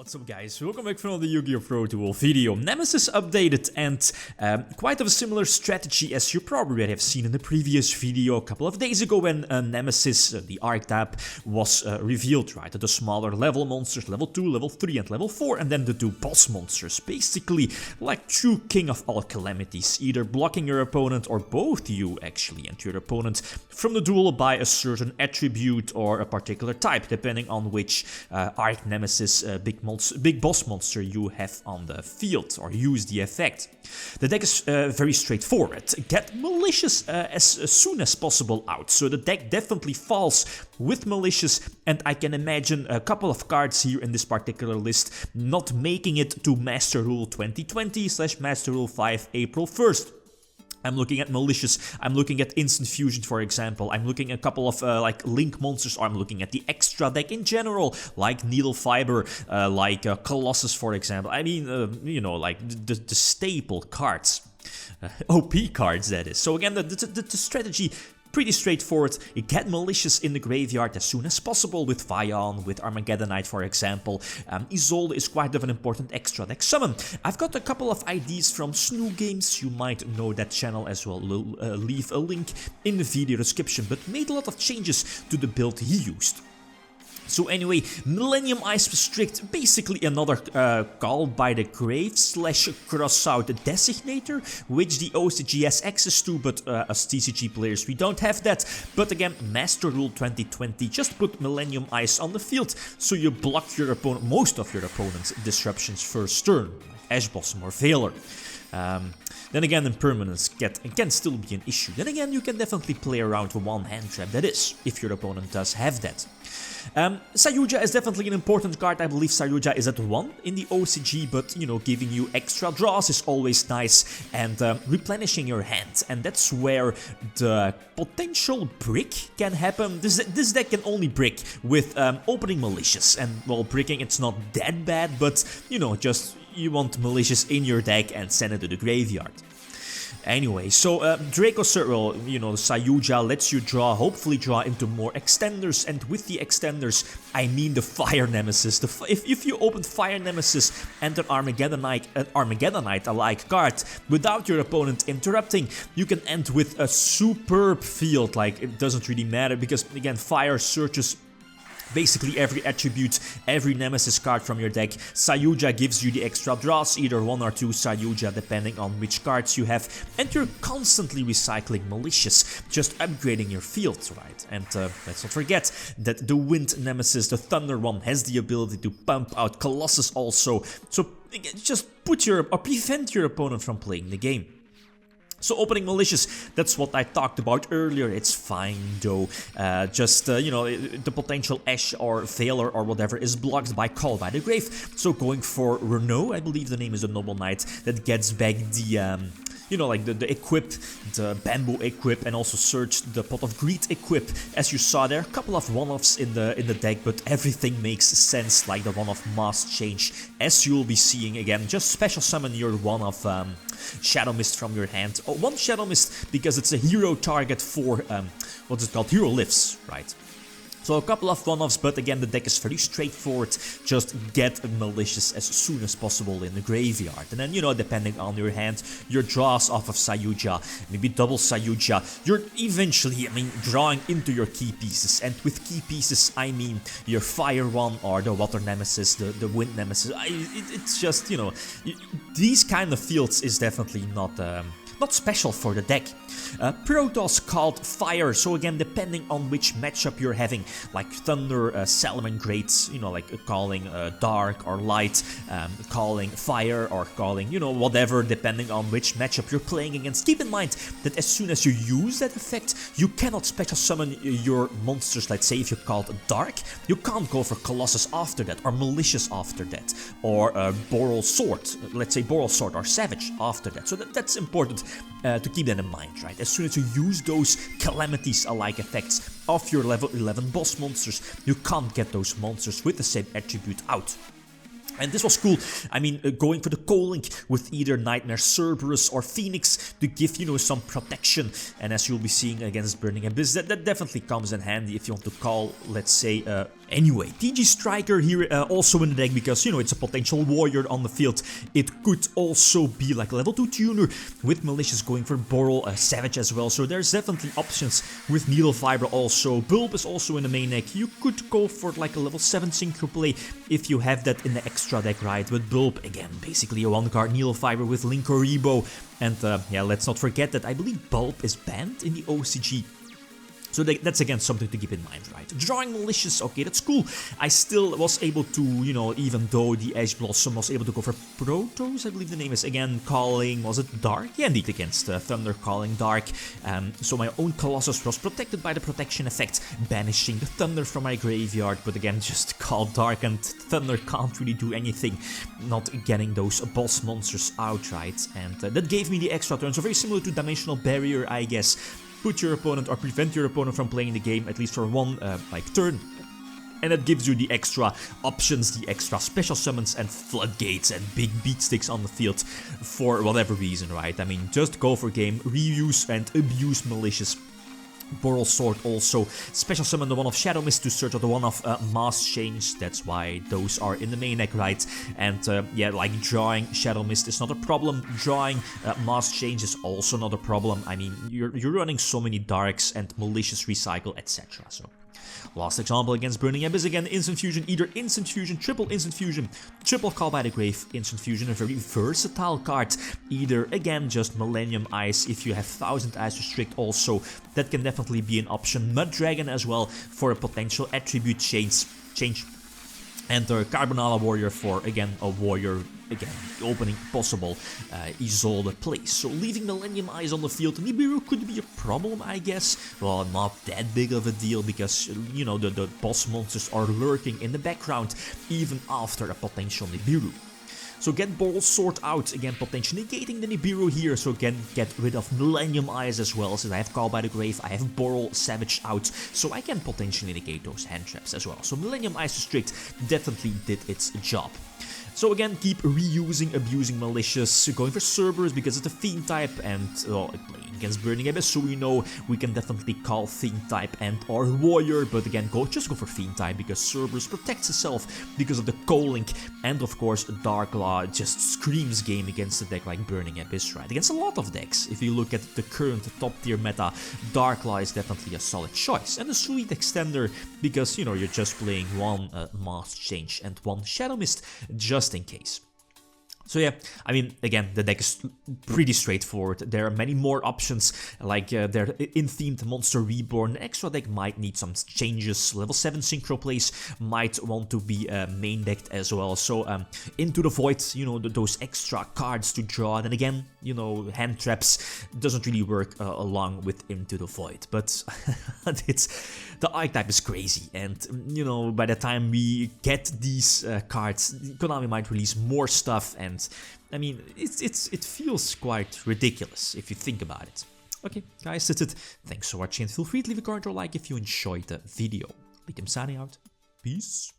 What's up guys, welcome back for another Yugioh Pro Duel video. Nemesis updated and quite of a similar strategy as you probably have seen in the previous video a couple of days ago when Nemesis, the archetype, was revealed, right? The smaller level monsters, level 2, level 3 and level 4, and then the two boss monsters, basically like true king of all calamities, either blocking your opponent or both you actually and your opponent from the duel by a certain attribute or a particular type, depending on which arch nemesis big boss monster you have on the field or use the effect. The deck is very straightforward. Get Malicious as soon as possible out. So the deck definitely falls with Malicious, and I can imagine a couple of cards here in this particular list not making it to Master Rule 2020/Master Rule 5 April 1st. I'm looking at Malicious, I'm looking at Instant Fusion for example, I'm looking at a couple of like Link monsters, or I'm looking at the extra deck in general, like Needle Fiber, like Colossus for example. I mean, you know, like the staple cards. OP cards, that is. So again, the strategy, pretty straightforward. You get Malicious in the graveyard as soon as possible with Vion, with Armageddonite for example. Isolde is quite of an important extra deck summon. I've got a couple of ideas from SNOOgames, you might know that channel as well, leave a link in the video description, but made a lot of changes to the build he used. So anyway, Millennium Ice Restrict, basically another call by the grave / cross out designator, which the OCG has access to, but as TCG players we don't have that. But again, Master Rule 2020, just put Millennium Ice on the field, so you block your opponent, most of your opponent's disruptions first turn, Ash Blossom or Veiler. Then again, impermanence can still be an issue. Then again, you can definitely play around with one hand trap, that is, if your opponent does have that. Sayuja is definitely an important card. I believe Sayuja is at 1 in the OCG, but you know, giving you extra draws is always nice, and replenishing your hand, and that's where the potential brick can happen. This deck can only brick with opening Malicious, and well, bricking it's not that bad, but you know, just you want Malicious in your deck and send it to the graveyard. Anyway, so Draco Circle, you know, Sayuja lets you hopefully draw into more extenders, and with the extenders, I mean the Fire Nemesis. If you open Fire Nemesis and an Armageddonite-alike card without your opponent interrupting, you can end with a superb field. Like, it doesn't really matter because, again, Fire searches basically every attribute, every Nemesis card from your deck. Sayuja gives you the extra draws, either 1 or 2 Sayuja depending on which cards you have, and you're constantly recycling Malicious, just upgrading your field, right? And let's not forget that the Wind Nemesis, the Thunder one, has the ability to pump out Colossus also, so just prevent your opponent from playing the game. So opening Malicious, that's what I talked about earlier. It's fine though, you know, the potential Ash or Veiler or whatever is blocked by Call by the Grave. So going for Renault, I believe the name is the Noble Knight, that gets back the you know, like the equip, the Bamboo equip, and also search the Pot of Greed equip. As you saw, there are a couple of one-offs in the deck, but everything makes sense, like the one-off Mass Change, as you'll be seeing again. Just special summon your one-off Shadow Mist from your hand. Oh, one Shadow Mist because it's a hero target for what's it called? Hero Lifts, right? So a couple of one-offs, but again, the deck is very straightforward. Just get Malicious as soon as possible in the graveyard. And then, you know, depending on your hand, your draws off of Sayuja, maybe double Sayuja, you're eventually, I mean, drawing into your key pieces. And with key pieces, I mean your Fire one or the Water Nemesis, the Wind Nemesis. It's just, you know, these kind of fields is definitely not special for the deck. Protoss called Fire, so again, depending on which matchup you're having, like Thunder, Salamangreats, you know, like calling Dark or Light, calling Fire or calling, you know, whatever, depending on which matchup you're playing against. Keep in mind that as soon as you use that effect, you cannot special summon your monsters. Let's say if you called Dark, you can't go for Colossus after that, or Malicious after that, or Boral Sword, let's say Boral Sword or Savage after that. So that's important to keep that in mind, right? As soon as you use those calamities-alike effects of your level 11 boss monsters, you can't get those monsters with the same attribute out. And this was cool. I mean, going for the co-link with either Nightmare Cerberus or Phoenix to give, you know, some protection. And as you'll be seeing against Burning Abyss, that definitely comes in handy if you want to call, let's say, anyway. TG Striker here also in the deck because, you know, it's a potential warrior on the field. It could also be like a level 2 tuner with Malicious going for Boral, Savage as well. So there's definitely options with Needle Fiber also. Bulb is also in the main deck. You could go for like a level 7 synchro play if you have that in the extra deck, right? With Bulb, again, basically a 1-card Needle Fiber with Linkoribo. And yeah, let's not forget that I believe Bulb is banned in the OCG. So that's again something to keep in mind, right? Drawing Malicious, okay, that's cool. I still was able to, you know, even though the Ash Blossom was able to go for Protos, I believe the name is, again, calling, was it Dark? Yeah, indeed, against Thunder calling Dark. So my own Colossus was protected by the protection effect, banishing the Thunder from my graveyard, but again, just call Dark and Thunder can't really do anything, not getting those boss monsters outright. And that gave me the extra turn, so very similar to Dimensional Barrier, I guess. Put your opponent or prevent your opponent from playing the game at least for one turn. And that gives you the extra options, the extra special summons and floodgates and big beatsticks on the field for whatever reason, right? I mean, just go for game, reuse and abuse Malicious. Boral Sword also. Special summon the one of Shadow Mist to search out the one of Mass Change. That's why those are in the main deck, right? And yeah, like drawing Shadow Mist is not a problem. Drawing Mass Change is also not a problem. I mean, you're running so many Darks and Malicious Recycle, etc. So. Last example against Burning Abyss, again, Instant Fusion, either Instant Fusion, Triple Call by the Grave, Instant Fusion, a very versatile card, either, again, just Millennium Eyes, if you have 1000 Eyes Restrict also, that can definitely be an option, Mud Dragon as well, for a potential attribute change, and the Carbonala Warrior for, again, a warrior, again, opening possible Isolde plays. So leaving Millennium Eyes on the field, Nibiru could be a problem, I guess. Well, not that big of a deal because, you know, the boss monsters are lurking in the background even after a potential Nibiru. So get Boral Sword out, again potentially negating the Nibiru here, so again get rid of Millennium Eyes as well, since I have Call by the Grave, I have Boral Savage out, so I can potentially negate those hand traps as well. So Millennium Eyes Restrict definitely did its job. So again, keep reusing, abusing Malicious, going for Cerberus because it's a Fiend type and playing against Burning Abyss, so we know we can definitely call Fiend type and or Warrior, but again, just go for Fiend type because Cerberus protects itself because of the co-link, and of course Dark Law just screams game against a deck like Burning Abyss, right? Against a lot of decks, if you look at the current top tier meta, Dark Law is definitely a solid choice, and a sweet extender because, you know, you're just playing one Mass Change and one Shadow Mist, just in case. So yeah, I mean, again, the deck is pretty straightforward. There are many more options, like their in-themed Monster Reborn. The extra deck might need some changes. Level 7 Synchro plays might want to be main decked as well. So Into the Void, you know, those extra cards to draw. And then again, you know, hand traps doesn't really work along with Into the Void. But the archetype is crazy. And, you know, by the time we get these cards, Konami might release more stuff, and I mean, it feels quite ridiculous if you think about it. Okay, guys, that's it. Thanks for watching, and feel free to leave a comment or like if you enjoyed the video. Lithium signing out. Peace.